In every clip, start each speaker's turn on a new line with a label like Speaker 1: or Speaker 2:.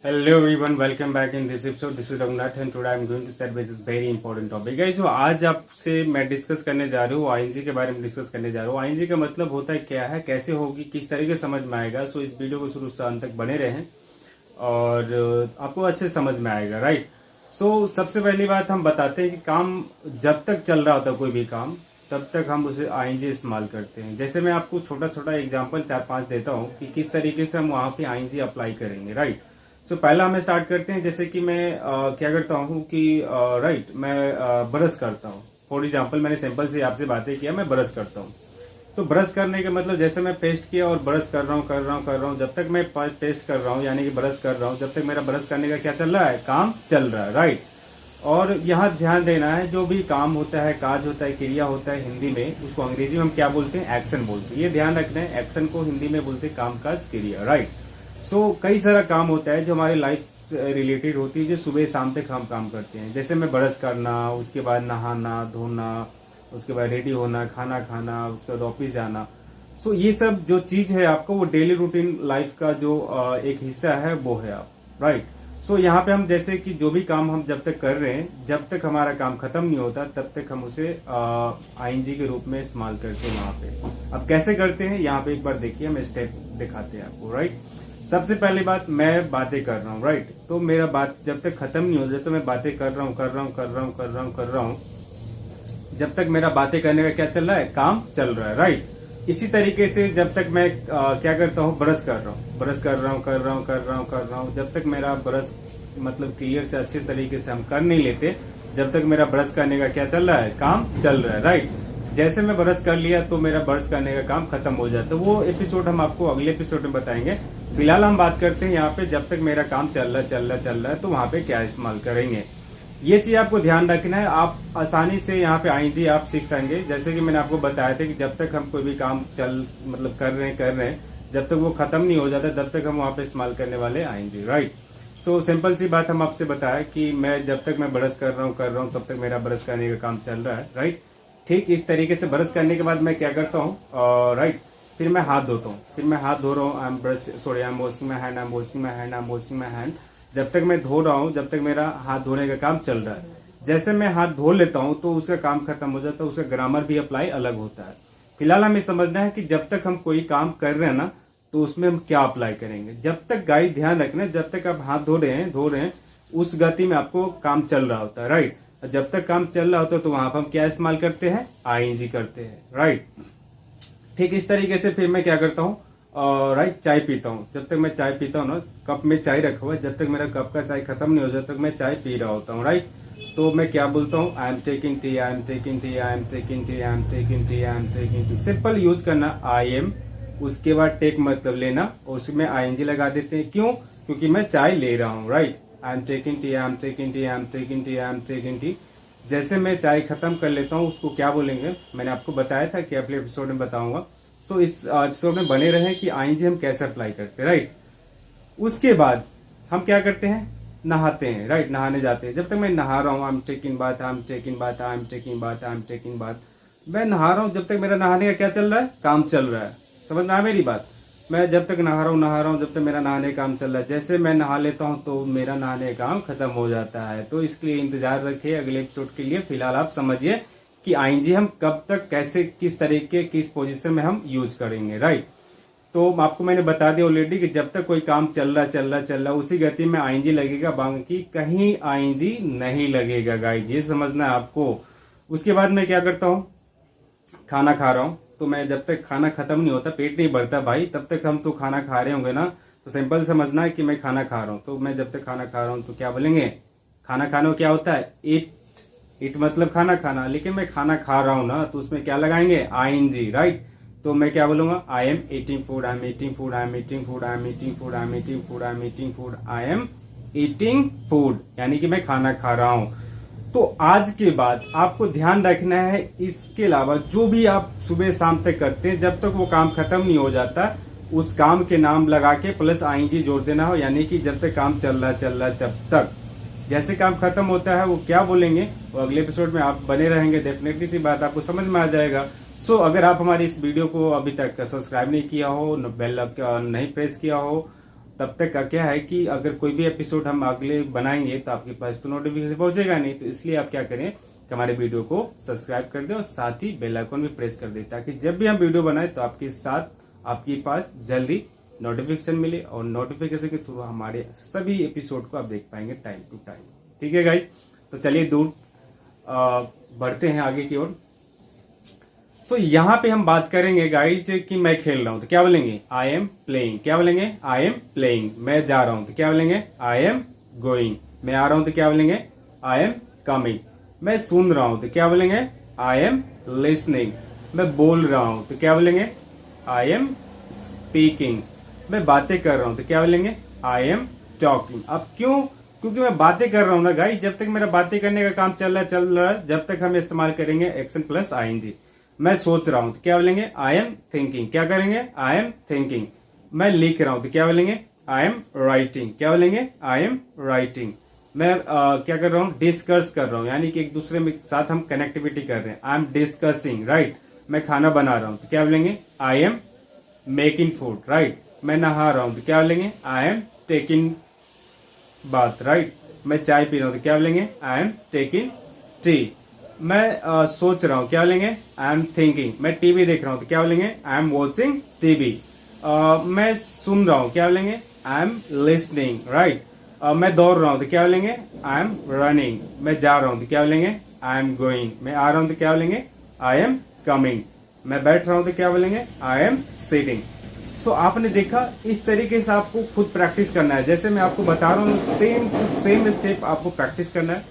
Speaker 1: Hello everyone, welcome back in this episode. This is Raghunath and today I'm going to set with this very important topic. Guys, जो आज आपसे मैं discuss करने जा रहा हूँ आईएनजी के बारे में डिस्कस करने जा रहा हूँ। आईएनजी का मतलब होता है क्या है, कैसे होगी, किस तरीके से समझ में आएगा। सो इस वीडियो को शुरू से अंत तक बने रहें और आपको अच्छे समझ में आएगा, राइट। सो सबसे पहली बात हम बताते हैं कि काम जब तक चल रहा होता है कोई भी काम, तब तक हम उसे आईएनजी इस्तेमाल करते हैं। जैसे मैं आपको छोटा छोटा एग्जांपल 4-5 देता हूँ कि किस तरीके से हम वहां पे आईएनजी अप्लाई करेंगे, राइट। सो पहला हमें स्टार्ट करते हैं। जैसे कि मैं क्या करता हूँ कि मैं ब्रश करता हूँ। फॉर एग्जाम्पल मैंने सिंपल से आपसे बातें किया, मैं ब्रश करता हूँ। तो ब्रश करने का मतलब जैसे मैं पेस्ट किया और ब्रश कर रहा हूँ, जब तक मैं पेस्ट कर रहा हूँ यानी कि ब्रश कर रहा हूँ, जब तक मेरा ब्रश करने का क्या चल रहा है, काम चल रहा है, राइट। और यहाँ ध्यान देना है, जो भी काम होता है, काज होता है, क्रिया होता है, हिंदी में उसको अंग्रेजी में हम क्या बोलते हैं, एक्शन बोलते हैं। ये ध्यान रखना है, एक्शन को हिंदी में बोलते हैं काम, काज, क्रिया, राइट। सो कई सारा काम होता है जो हमारे लाइफ रिलेटेड होती है, जो सुबह शाम तक हम काम करते हैं। जैसे मैं ब्रश करना, उसके बाद नहाना धोना, उसके बाद रेडी होना, खाना खाना, उसके बाद ऑफिस जाना। सो ये सब जो चीज है आपको, वो डेली रूटीन लाइफ का जो एक हिस्सा है वो है आप, राइट। सो यहाँ पे हम जैसे कि जो भी काम हम जब तक कर रहे हैं, जब तक हमारा काम खत्म नहीं होता तब तक हम उसे आईएनजी के रूप में इस्तेमाल करते हैं वहां पे। अब कैसे करते हैं यहाँ पे एक बार देखिए, हम स्टेप दिखाते हैं आपको, राइट। सबसे पहली बात, मैं बातें कर रहा हूँ, राइट। तो मेरा बात जब तक खत्म नहीं हो जाए तो मैं बातें कर रहा हूँ। जब तक मेरा बातें करने का क्या चल रहा है, काम चल रहा है, राइट। इसी तरीके से जब तक मैं क्या करता हूँ, ब्रश कर रहा हूँ, जब तक मेरा ब्रश मतलब क्लियर से अच्छे तरीके से हम कर नहीं लेते, जब तक मेरा ब्रश करने का क्या चल रहा है, काम चल रहा है, राइट। जैसे मैं ब्रश कर लिया तो मेरा ब्रश करने का काम खत्म हो जाता है। वो एपिसोड हम आपको अगले एपिसोड में बताएंगे। फिलहाल हम बात करते हैं यहाँ पे, जब तक मेरा काम चल रहा है तो वहां पे क्या इस्तेमाल करेंगे। ये चीज आपको ध्यान रखना है। आप आसानी से यहाँ पे आईएनजी आप सीख सकेंगे। जैसे कि मैंने आपको बताया था कि जब तक हम कोई भी काम कर रहे हैं, जब तक वो खत्म नहीं हो जाता तब तक हम वहां पे इस्तेमाल करने वाले आईएनजी, राइट। सो सिंपल सी बात हम आपसे बताया कि मैं जब तक मैं ब्रश कर रहा हूँ तब तक मेरा ब्रश करने का काम चल रहा है, राइट। ठीक इस तरीके से ब्रश करने के बाद मैं क्या करता हूँ, राइट, फिर मैं हाथ धोता हूँ। फिर मैं हाथ धो रहा हूँ, I am washing my hand. जब तक मैं धो रहा हूँ, जब तक मेरा हाथ धोने का काम चल रहा है। जैसे मैं हाथ धो लेता हूँ तो उसका काम खत्म हो जाता है, उसका ग्रामर भी अप्लाई अलग होता है। फिलहाल हमें समझना है कि जब तक हम कोई काम कर रहे हैं ना, तो उसमें हम क्या अप्लाई करेंगे। जब तक गाइस ध्यान रखना, जब तक आप हाथ धो रहे हैं उस गति में आपको काम चल रहा होता है, राइट। जब तक काम चल रहा होता है तो वहां पर हम क्या इस्तेमाल करते हैं, आईएनजी करते हैं, राइट। ठीक इस तरीके से फिर मैं क्या करता हूँ, राइट, चाय पीता हूँ। जब तक मैं चाय पीता हूँ ना, कप में चाय रखा हुआ है, जब तक मेरा कप का चाय खत्म नहीं हो जाता तक मैं चाय पी रहा होता हूँ, राइट। तो मैं क्या बोलता हूँ, I am taking tea. Simple use करना, आई एम, उसके बाद टेक मतलब लेना, और उसमें आईएनजी लगा देते हैं। क्यों? क्योंकि मैं चाय ले रहा हूँ, right. I am taking tea. जैसे मैं चाय खत्म कर लेता हूँ, उसको क्या बोलेंगे, मैंने आपको बताया था कि अगले एपिसोड में बताऊंगा। सो इस एपिसोड में बने रहें कि आईएनजी हम कैसे अप्लाई करते हैं, राइट। उसके बाद हम क्या करते हैं, नहाते हैं, राइट, नहाने जाते हैं। जब तक मैं नहा रहा हूँ, आई एम टेकिंग बाथ, मैं नहा रहा हूँ, जब तक मेरा नहाने का क्या चल रहा है, काम चल रहा है। समझ में आया मेरी बात। मैं जब तक नहा रहा हूँ, जब तक मेरा नहाने का काम चल रहा है। जैसे मैं नहा लेता हूँ तो मेरा नहाने का काम खत्म हो जाता है। तो इसके लिए इंतजार रखिए अगले एपिसोड के लिए। फिलहाल आप समझिए कि आईएनजी हम कब तक, कैसे, किस तरीके, किस पोजीशन में हम यूज करेंगे, राइट। तो आपको मैंने बता दिया ऑलरेडी कि जब तक कोई काम चल रहा उसी गति में आईएनजी लगेगा, बाकी कहीं आईएनजी नहीं लगेगा गाइस, ये समझना है आपको। उसके बाद मैं क्या करता हूँ, खाना खा रहा हूँ। तो मैं जब तक खाना खत्म नहीं होता, पेट नहीं भरता भाई, तब तक हम तो खाना खा रहे होंगे ना। तो सिंपल समझना है कि मैं खाना खा रहा हूँ। तो मैं जब तक खाना खा रहा हूँ तो क्या बोलेंगे, खाना खाने को क्या होता है, इट मतलब खाना खाना। लेकिन मैं खाना खा रहा हूँ ना, तो उसमें क्या लगाएंगे, आईएनजी, राइट। तो मैं क्या बोलूंगा, I am eating food, I am eating food, यानी कि मैं खाना खा रहा हूँ। तो आज के बाद आपको ध्यान रखना है, इसके अलावा जो भी आप सुबह शाम तक करते हैं, जब तक वो काम खत्म नहीं हो जाता, उस काम के नाम लगा के प्लस आईएनजी जोड़ देना हो। यानी कि जब तक काम चल रहा जब तक, जैसे काम खत्म होता है वो क्या बोलेंगे, वो अगले एपिसोड में आप बने रहेंगे, डेफिनेटली सी बात आपको समझ में आ जाएगा। सो अगर आप हमारी इस वीडियो को अभी तक सब्सक्राइब नहीं किया हो, बेल नहीं प्रेस किया हो, तब तक का क्या है कि अगर कोई भी एपिसोड हम अगले बनाएंगे तो आपके पास तो नोटिफिकेशन पहुंचेगा नहीं। तो इसलिए आप क्या करें कि हमारे वीडियो को सब्सक्राइब कर दें और साथ ही बेल आइकन भी प्रेस कर दें, ताकि जब भी हम वीडियो बनाए तो आपके साथ आपके पास जल्दी नोटिफिकेशन मिले और नोटिफिकेशन के थ्रू हमारे सभी एपिसोड को आप देख पाएंगे टाइम टू टाइम। ठीक है गाइस, तो चलिए दूर बढ़ते हैं आगे की ओर। सो यहाँ पे हम बात करेंगे गाइस कि मैं खेल रहा हूं तो क्या बोलेंगे, आई एम प्लेइंग। क्या बोलेंगे, आई एम प्लेइंग। मैं जा रहा हूं तो क्या बोलेंगे, आई एम गोइंग। मैं आ रहा हूं तो क्या बोलेंगे, आई एम कमिंग। मैं सुन रहा हूं तो क्या बोलेंगे, आई एम लिसनिंग। मैं बोल रहा हूं तो क्या बोलेंगे, आई एम स्पीकिंग। मैं बातें कर रहा हूं तो क्या बोलेंगे, आई एम टॉकिंग। अब क्यों, क्योंकि मैं बातें कर रहा हूं ना गाइस, जब तक मेरा बातें करने का काम चल रहा है जब तक हम इस्तेमाल करेंगे एक्शन प्लस आईएनजी। मैं सोच रहा हूं तो क्या बोलेंगे, आई एम थिंकिंग। क्या करेंगे, आई एम थिंकिंग। मैं लिख रहा हूं तो क्या बोलेंगे, आई एम राइटिंग। क्या बोलेंगे, आई एम राइटिंग। मैं क्या कर रहा हूं, डिस्कस कर रहा हूं, यानी कि एक दूसरे में साथ हम कनेक्टिविटी कर रहे हैं। I am discussing, right. मैं खाना बना रहा हूं तो क्या बोलेंगे, I am making food, right. मैं नहा रहा हूं तो क्या बोलेंगे, आई एम टेकिंग बात, राइट। मैं चाय पी रहा हूं तो क्या बोलेंगे, आई एम टेकिंग टी। मैं सोच रहा हूं, क्या बोलेंगे, आई एम थिंकिंग। मैं टीवी देख रहा हूं तो क्या बोलेंगे, आई एम वॉचिंग टीवी। मैं सुन रहा हूं, क्या बोलेंगे, आई एम लिसनिंग, राइट। मैं दौड़ रहा हूं तो क्या बोलेंगे, आई एम रनिंग। मैं जा रहा हूं तो क्या बोलेंगे, आई एम गोइंग। मैं आ रहा हूं तो क्या बोलेंगे, आई एम कमिंग। मैं बैठ रहा हूं तो क्या बोलेंगे, आई एम सिटिंग। सो आपने देखा, इस तरीके से आपको खुद प्रैक्टिस करना है। जैसे मैं आपको बता रहा हूँ सेम टू सेम स्टेप आपको प्रैक्टिस करना है,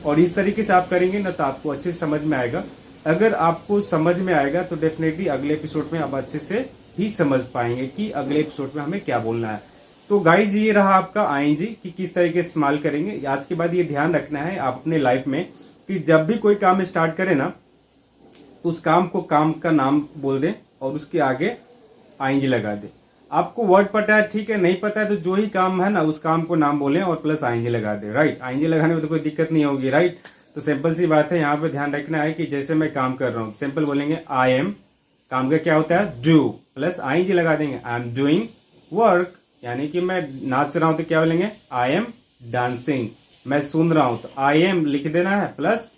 Speaker 1: और इस तरीके से आप करेंगे ना तो आपको अच्छे से समझ में आएगा। अगर आपको समझ में आएगा तो डेफिनेटली अगले एपिसोड में आप अच्छे से ही समझ पाएंगे कि अगले एपिसोड में हमें क्या बोलना है। तो गाइज ये रहा आपका आईएनजी कि किस तरीके से इस्तेमाल करेंगे। आज के बाद ये ध्यान रखना है आप अपने लाइफ में कि जब भी कोई काम स्टार्ट करें ना तो उस काम को काम का नाम बोल दें और उसके आगे आईएनजी लगा दें। आपको वर्ड पता है, ठीक है, नहीं पता है तो जो ही काम है ना उस काम को नाम बोलें और प्लस आईएनजी लगा दें, राइट। आईएनजी लगाने में तो कोई दिक्कत नहीं होगी, राइट। तो सिंपल सी बात है, यहाँ पे ध्यान रखना है कि जैसे मैं काम कर रहा हूँ सिंपल बोलेंगे आई एम, काम का क्या होता है डू, प्लस आईएनजी लगा देंगे, आई एम डूइंग वर्क। यानी कि मैं नाच रहा हूं तो क्या बोलेंगे, आई एम डांसिंग। मैं सुन रहा हूं तो आई एम लिख देना है प्लस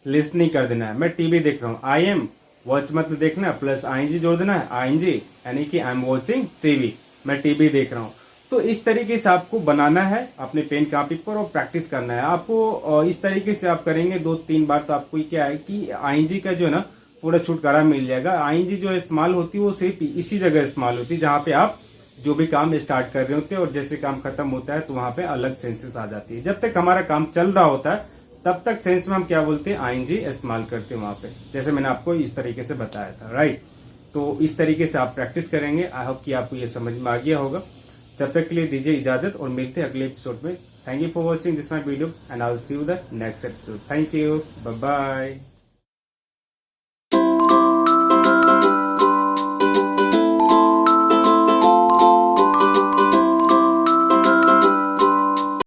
Speaker 1: लिसनिंग कर देना है। मैं टीवी देख रहा हूं, आई एम वॉच मतलब देखना है प्लस आईएनजी जोड़ देना है, आईएनजी, यानी कि आई एम वॉचिंग टीवी। मैं टीवी देख रहा हूं। तो इस तरीके से आपको बनाना है अपने पेन कॉपी पर और प्रैक्टिस करना है आपको। इस तरीके से आप करेंगे 2-3 बार तो आपको क्या है कि आईएनजी का जो है ना पूरा छुटकारा मिल जाएगा। आईएनजी जो इस्तेमाल होती है वो सिर्फ इसी जगह इस्तेमाल होती है जहां पे आप जो भी काम स्टार्ट कर रहे होते हैं और जैसे काम खत्म होता है तो वहां पे अलग सेंसेस आ जाती है। जब तक हमारा काम चल रहा होता है तब तक सेंस में हम क्या बोलते हैं, आईएनजी इस्तेमाल करते हैं वहां पे, जैसे मैंने आपको इस तरीके से बताया था, राइट। तो इस तरीके से आप प्रैक्टिस करेंगे। आई होप कि आपको ये समझ में आ गया होगा। तब तक के लिए दीजिए इजाजत और मिलते हैं अगले एपिसोड में। Thank you for watching this my video and I will see you the next episode. Thank you, bye bye.